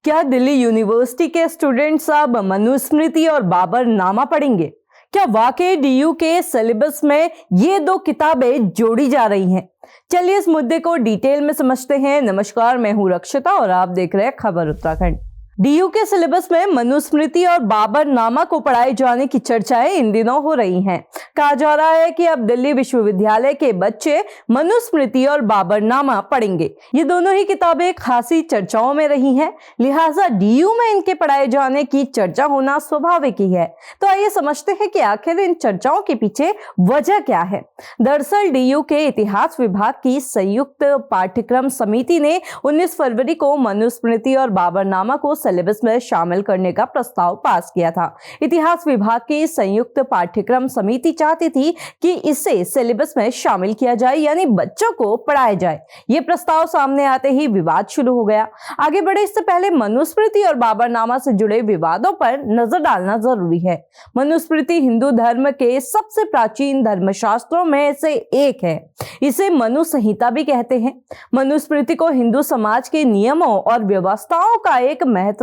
क्या दिल्ली यूनिवर्सिटी के स्टूडेंट्स अब मनुस्मृति और बाबरनामा पढ़ेंगे? क्या वाकई डीयू के सिलेबस में ये दो किताबें जोड़ी जा रही हैं? चलिए इस मुद्दे को डिटेल में समझते हैं। नमस्कार, मैं हूं रक्षिता और आप देख रहे हैं खबर उत्तराखंड। डीयू के सिलेबस में मनुस्मृति और बाबरनामा को पढ़ाए जाने की चर्चाएं इन दिनों हो रही हैं। कहा जा रहा है कि अब दिल्ली विश्वविद्यालय के बच्चे मनुस्मृति और बाबरनामा पढ़ेंगे। ये दोनों ही किताबें खासी चर्चाओं में रही हैं, लिहाजा डीयू में इनके पढ़ाए जाने की चर्चा होना स्वाभाविक ही है। तो आइए समझते हैं कि आखिर इन चर्चाओं के पीछे वजह क्या है। दरअसल डीयू के इतिहास विभाग की संयुक्त पाठ्यक्रम समिति ने 19 फरवरी को मनुस्मृति और बाबरनामा को सिलेबस में शामिल करने का प्रस्ताव पास किया था। इतिहास विभाग की संयुक्त पाठ्यक्रम समिति चाहती थी कि इसे सिलेबस में शामिल किया जाए, यानी बच्चों को पढ़ाया जाए। ये प्रस्ताव सामने आते ही विवाद शुरू हो गया। आगे बढ़े इससे पहले मनुस्मृति और बाबरनामा से जुड़े विवादों पर नजर डालना जरूरी है। मनुस्मृति हिंदू धर्म के सबसे प्राचीन धर्मशास्त्रों में से एक है। इसे मनु संहिता भी कहते हैं। मनुस्मृति को हिंदू समाज के नियमों और व्यवस्थाओं का एक महत्वपूर्ण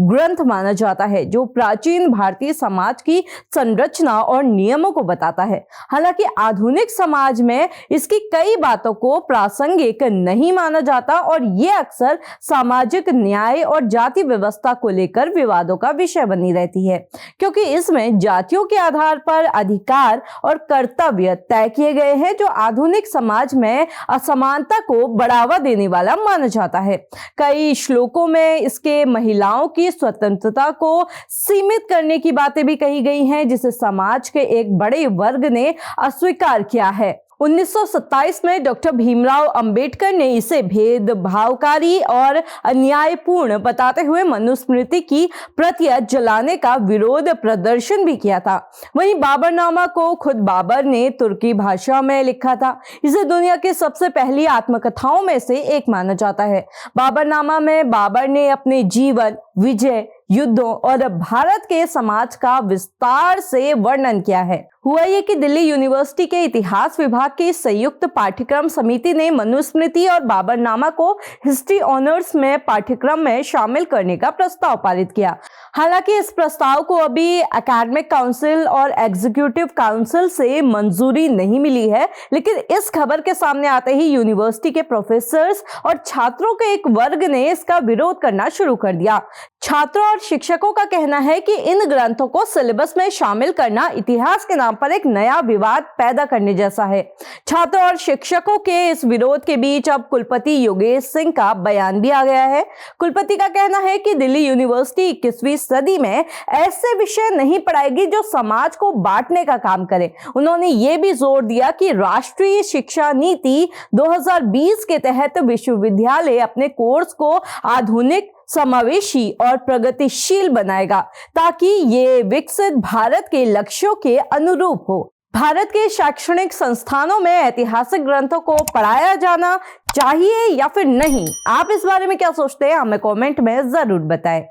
ग्रंथ माना जाता है, जो प्राचीन भारतीय समाज की संरचना और नियमों को बताता है। हालांकि आधुनिक समाज में इसकी कई बातों को प्रासंगिक नहीं माना जाता और ये अक्सर सामाजिक न्याय और जाति व्यवस्था को लेकर विवादों का विषय बनी रहती है, क्योंकि इसमें जातियों के आधार पर अधिकार और कर्तव्य तय किए गए हैं, जो आधुनिक समाज में असमानता को बढ़ावा देने वाला माना जाता है। कई श्लोकों में इसके महिलाओं की स्वतंत्रता को सीमित करने की बातें भी कही गई हैं, जिसे समाज के एक बड़े वर्ग ने अस्वीकार किया है। 1927 में डॉक्टर भीमराव अंबेडकर ने इसे भेदभावकारी और अन्यायपूर्ण बताते हुए मनुस्मृति की प्रतियां जलाने का विरोध प्रदर्शन भी किया था। वहीं बाबरनामा को खुद बाबर ने तुर्की भाषा में लिखा था। इसे दुनिया की सबसे पहली आत्मकथाओं में से एक माना जाता है। बाबरनामा में बाबर ने अपने जीवन, विजय, युद्धों और भारत के समाज का विस्तार से वर्णन किया है। हुआ ये कि दिल्ली यूनिवर्सिटी के इतिहास विभाग की संयुक्त पाठ्यक्रम समिति ने मनुस्मृति और बाबरनामा को हिस्ट्री ऑनर्स में पाठ्यक्रम में शामिल करने का प्रस्ताव पारित किया। हालांकि इस प्रस्ताव को अभी एकेडमिक काउंसिल और एग्जीक्यूटिव काउंसिल से मंजूरी नहीं मिली है, लेकिन इस खबर के सामने आते ही यूनिवर्सिटी के प्रोफेसर्स और छात्रों के एक वर्ग ने इसका विरोध करना शुरू कर दिया। छात्रों और शिक्षकों का कहना है कि इन ग्रंथों को सिलेबस में शामिल करना इतिहास के नाम पर एक नया विवाद पैदा करने जैसा है। छात्रों और शिक्षकों के इस विरोध के बीच अब कुलपति योगेश सिंह का बयान भी आ गया है। कुलपति का कहना है कि दिल्ली यूनिवर्सिटी 21वीं सदी में ऐसे विषय नहीं पढ़ाएगी जो समाज को बांटने का काम करे। उन्होंने ये भी जोर दिया कि राष्ट्रीय शिक्षा नीति 2020 के तहत विश्वविद्यालय अपने कोर्स को आधुनिक, समावेशी और प्रगतिशील बनाएगा, ताकि ये विकसित भारत के लक्ष्यों के अनुरूप हो। भारत के शैक्षणिक संस्थानों में ऐतिहासिक ग्रंथों को पढ़ाया जाना चाहिए या फिर नहीं? आप इस बारे में क्या सोचते हैं? हमें कमेंट में जरूर बताएं।